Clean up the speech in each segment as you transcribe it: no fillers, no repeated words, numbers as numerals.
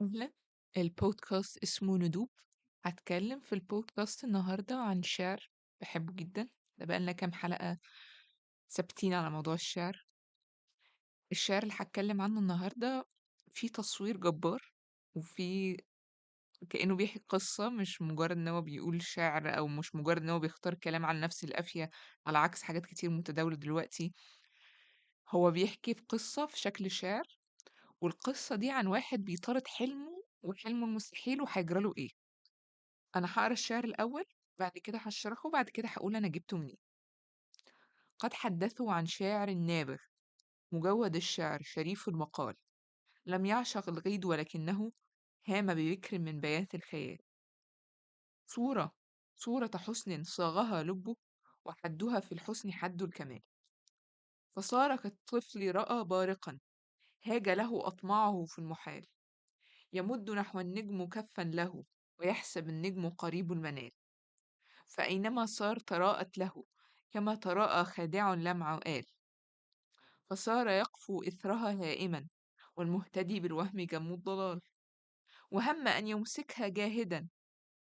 أهلا. البودكاست اسمه ندوب. هتكلم في البودكاست النهاردة عن شعر بحبه جدا. ده بقالنا كام حلقة ثابتين على موضوع الشعر. الشعر اللي هتكلم عنه النهاردة فيه تصوير جبار، وفيه كأنه بيحكي قصة، مش مجرد ان هو بيقول شعر او مش مجرد ان هو بيختار كلام عن نفس القافية، على عكس حاجات كتير متداولة دلوقتي. هو بيحكي في قصة في شكل شعر، والقصة دي عن واحد بيطارد حلمه وحلمه المستحيل وهيجراله ايه. أنا هاقرا الشعر الأول، بعد كده هاشرحه، وبعد كده هاقول أنا جِبته منين. قد حدثوا عن شاعر نابغ، مجوّد الشعر شريف المقال، لم يعشق الغيد ولكنه هام ببكر من بيات الخيال. صورة، صورة حسن صاغها لبه، وحدها في الحسن حد الكمال. فصار كالطفل رأى بارقا، هاج له أطماعه في المحال. يمد نحو النجم كفا له، ويحسب النجم قريب المنال. فأينما صار تراءت له، كما تراءى خادع لمع آل. فصار يقفو إثرها هائما، والمهتدي بالوهم جم الضلال. وهم أن يمسكها جاهدا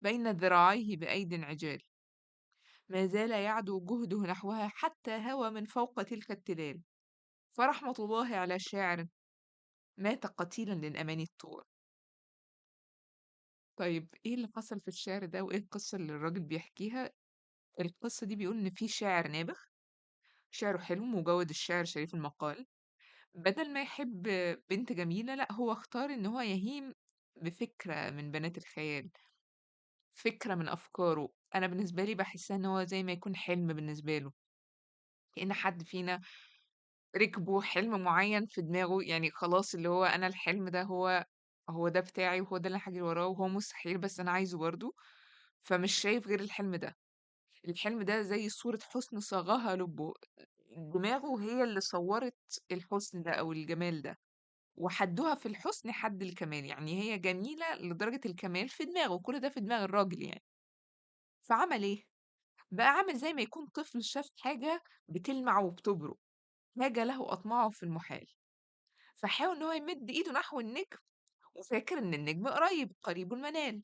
بين ذراعيه بأيد عجال. ما زال يعدو جهده نحوها حتى هوى من فوق تلك التلال. فرحمة الله على شاعر مات قتيلا للأماني الطول. طيب ايه اللي حصل في الشعر ده وايه القصة اللي الراجل بيحكيها؟ القصة دي بيقول إن في شاعر نابغ، شعره حلو مجود الشعر شريف المقال. بدل ما يحب بنت جميلة، لأ هو اختار إن هو يهيم بفكرة من بنات الخيال، فكرة من أفكاره. أنا بالنسبة لي باحسّها إن هو زي ما يكون حلم بالنسبة له، كأن حد فينا ركبه حلم معيّن في دماغه، يعني خلاص اللي هو أنا الحلم ده هو ده بتاعي وهو ده اللي أنا هاجري وراه وهو مستحيل بس أنا عايزه برضه، فمش شايف غير الحلم ده. الحلم ده زي صورة حُسن صاغها لُبُّه، دماغه هي اللي صوّرت الحُسن ده أو الجمال ده. وحدّها في الحُسن حد الكمال، يعني هي جميلة لدرجة الكمال في دماغه، كل ده في دماغ الراجل يعني. فعمل إيه، بقى عامل زي ما يكون طفل شاف حاجة بتلمع وبتبرق، هاج له أطماعه في المحال، فحاول إن هو يمد إيده نحو النجم وفاكر إن النجم قريب، قريب المنال.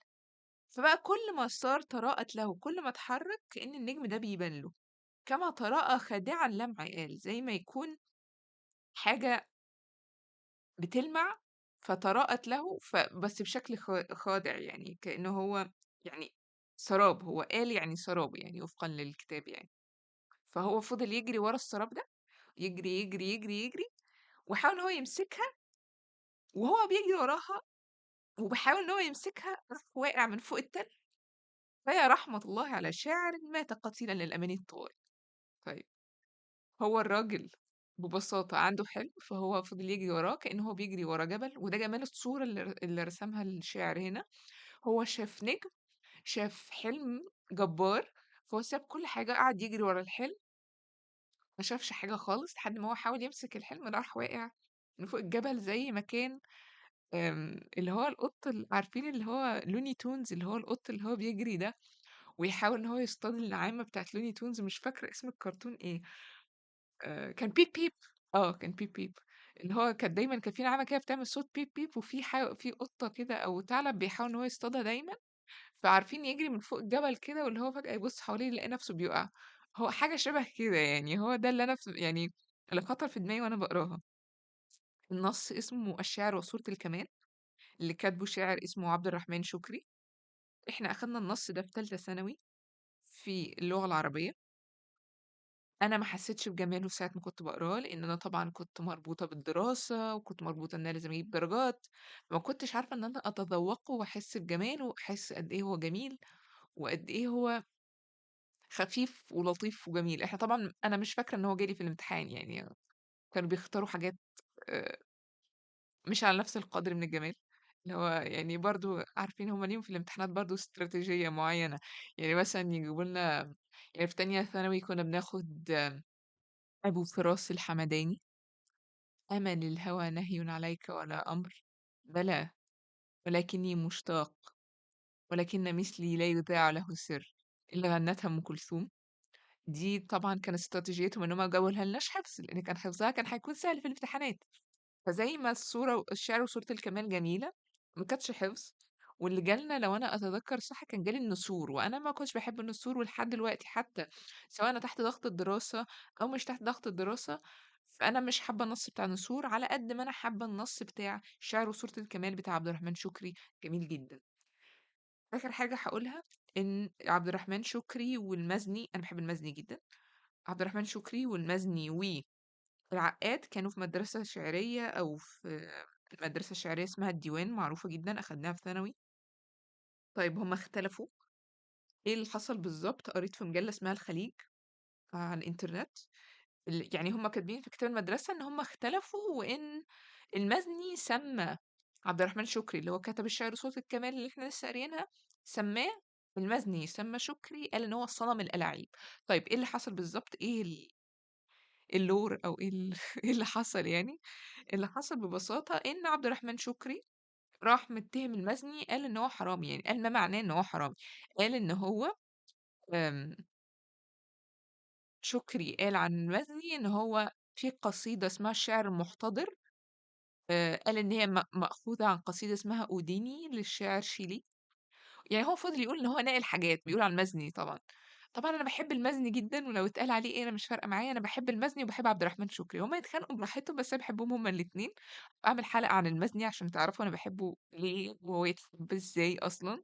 فبقى كل ما السار تراءت له، كل ما اتحرك كأن النجم ده بيبان له، كما تراءى خادعًا لمع قال، زي ما يكون حاجة بتلمع فتراءت له بس بشكل خادع، يعني كأنه هو يعني سراب، هو قال يعني سراب يعني وفقًا للكتاب يعني. فهو فضل يجري ورا السراب ده، يجري، يجري، يجري، يجري، وحاول إن هو يمسكها، وهو بيجري وراها وبيحاول إن هو يمسكها راح واقع من فوق التل. فيا رحمة الله على شاعر مات قتيلًا للأماني الطوال. طيب هو الراجل ببساطة عنده حلم، فهو فضل يجري وراه كأنه هو بيجري ورا جبل، وده جمال الصورة اللي رسمها الشاعر هنا. هو شاف نجم، شاف حلم جبار، فهو ساب كل حاجة قعد يجري ورا الحلم، ما شافش حاجة خالص لحد ما هو حاول يمسك الحلم راح واقع من فوق الجبل زي ما كان. اللي هو القط عارفين اللي هو لوني تونز، اللي هو القط اللي هو بيجري ده ويحاول ان هو يصطاد النعامة بتاعت لوني تونز، مش فاكرة اسم الكرتون ايه. كان بيب بيب. كان بيب بيب، اللي هو كانت دايما كان في نعامة كده بتعمل صوت بيب بيب، وفي في قطة كده او ثعلب بيحاول ان هو يصطادها دايما. فعارفين يجري من فوق الجبل كده واللي هو فجأة يبص حواليه يلاقي نفسه بيقع. هو حاجة شبه كده يعني، هو ده اللي أنا يعني اللي خطر في دماغي وأنا بقراها. النص اسمه الشعر وصورة الكمال، اللي كاتبه شاعر اسمه عبد الرحمن شكري. احنا أخدنا النص ده في تالتة ثانوي في اللغة العربية. أنا ما حسيتش بجماله ساعة ما كنت بقراه، لأن أنا طبعا كنت مربوطة بالدراسة وكنت مربوطة إن أنا لازم أجيب درجات، ما كنتش عارفة إن أنا أتذوقه وأحس بجماله وأحس قد إيه هو جميل وقد إيه هو خفيف ولطيف وجميل. إحنا طبعًا أنا مش فاكرة إن هو جه لي في الامتحان يعني، كانوا بيختاروا حاجات آآ مش على نفس القدر من الجمال، اللي هو يعني برضه عارفين هُم ليهم في الامتحانات برضه استراتيجية معيّنة. يعني مثلًا يجيبوا لنا، يعني في تانية ثانوي كنا بناخد أبو فراس الحمداني: "أمل الهوى نهي عليك ولا أمر، بلى ولكني مشتاق، ولكن مثلي لا يُذاع له سر." اللي غنتها أم كلثوم. دي طبعًا كانت استراتيجيتهم إن هُم ما جابوها لناش حفظ، لإن كان حفظها كان هيكون سهل في الامتحانات. فزي ما الصورة الشعر وصورة الكمال جميلة، ما كانتش حفظ. واللي جالنا لو أنا أتذكّر صح كان جالي النسور، وأنا ما كنتش باحب النسور، ولحد دلوقتي حتى سواء أنا تحت ضغط الدراسة أو مش تحت ضغط الدراسة، فأنا مش حابة النص بتاع النسور على قد ما أنا حابة النص بتاع شعر وصورة الكمال بتاع عبد الرحمن شكري، جميل جدًا. آخر حاجة هاقولها إن عبد الرحمن شكري والمزني، أنا باحب المزني جدًا، عبد الرحمن شكري والمزني والعقاد كانوا في مدرسة شعرية أو في مدرسة شعرية اسمها الديوان، معروفة جدًا، أخدناها في ثانوي. طيب هُم اختلفوا، إيه اللي حصل بالضبط؟ قريت في مجلة اسمها الخليج على الإنترنت، يعني هُم كاتبين في كتاب المدرسة إن هُم اختلفوا، وإن المزني سمّى عبد الرحمن شكري اللي هو كتب الشعر صوت الكمال اللي إحنا لسه قاريينها، سمّاه المزني سمّى شكري قال إن هو صنم الألاعيب. طيب إيه اللي حصل بالضبط؟ إيه الlore أو إيه إيه اللي حصل يعني؟ اللي حصل ببساطة إن عبد الرحمن شكري راح متّهم المزني، قال إن هو حرامي، يعني قال ما معناه إن هو حرامي، قال إن هو آمم شكري قال عن المزني إن هو في قصيدة اسمها الشعر المحتضر، قال إن هي مأخوذة عن قصيدة اسمها أوديني للشاعر شيلي. يعني هو فضل يقول إن هو ناقل حاجات، بيقول على المزني طبعًا. طبعًا أنا باحب المزني جدًا، ولو اتقال عليه إيه أنا مش فارقة معايا، أنا باحب المزني وباحب عبد الرحمن شكري، هُم يتخانقوا براحتهم بس أنا باحبهم هُم الاتنين. أعمل حلقة عن المزني عشان تعرفوا أنا باحبه ليه وهو يتحب إزاي أصلًا.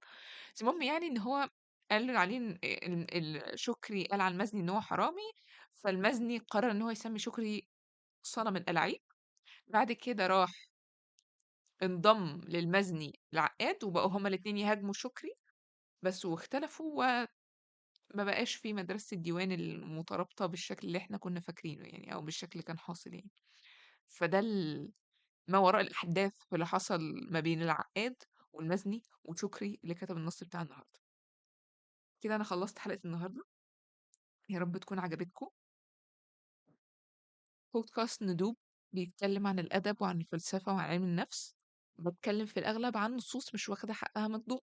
بس المهم يعني إن هو قال عليه إن شكري قال على المزني إن هو حرامي، فالمزني قرر إن هو يسمي شكري صنم الألاعيب. بعد كده راح انضم للمزني العقاد، وبقوا هُم الاتنين يهاجموا شكري، بس واختلفوا وما بقاش في مدرسة الديوان المترابطة بالشكل اللي إحنا كنا فاكرينه يعني، أو بالشكل اللي كان حاصل يعني. فده ما وراء الأحداث اللي حصل ما بين العقاد والمزني وشكري اللي كتب النص بتاع النهارده. كده أنا خلصت حلقة النهارده، يا رب تكون عجبتكم. بودكاست ندوب بيتكلم عن الأدب وعن الفلسفة وعن علم النفس، بتكلم في الأغلب عن نصوص مش واخدة حقها مطبوع.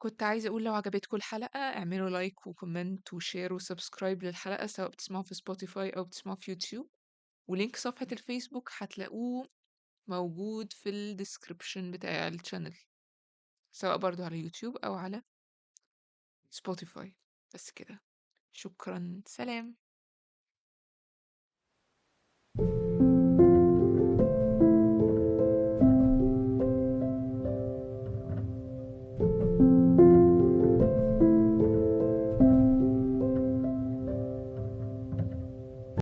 كنت عايزة أقول لو عجبتكم الحلقة اعملوا لايك وكومنت وشير وسبسكرايب للحلقة سواء بتسمعوا في سبوتيفاي أو بتسمعوا في يوتيوب، ولينك صفحة الفيسبوك هتلاقوه موجود في الديسكريبشن بتاع الشانل، سواء برضو على يوتيوب أو على سبوتيفاي. بس كده، شكرا، سلام.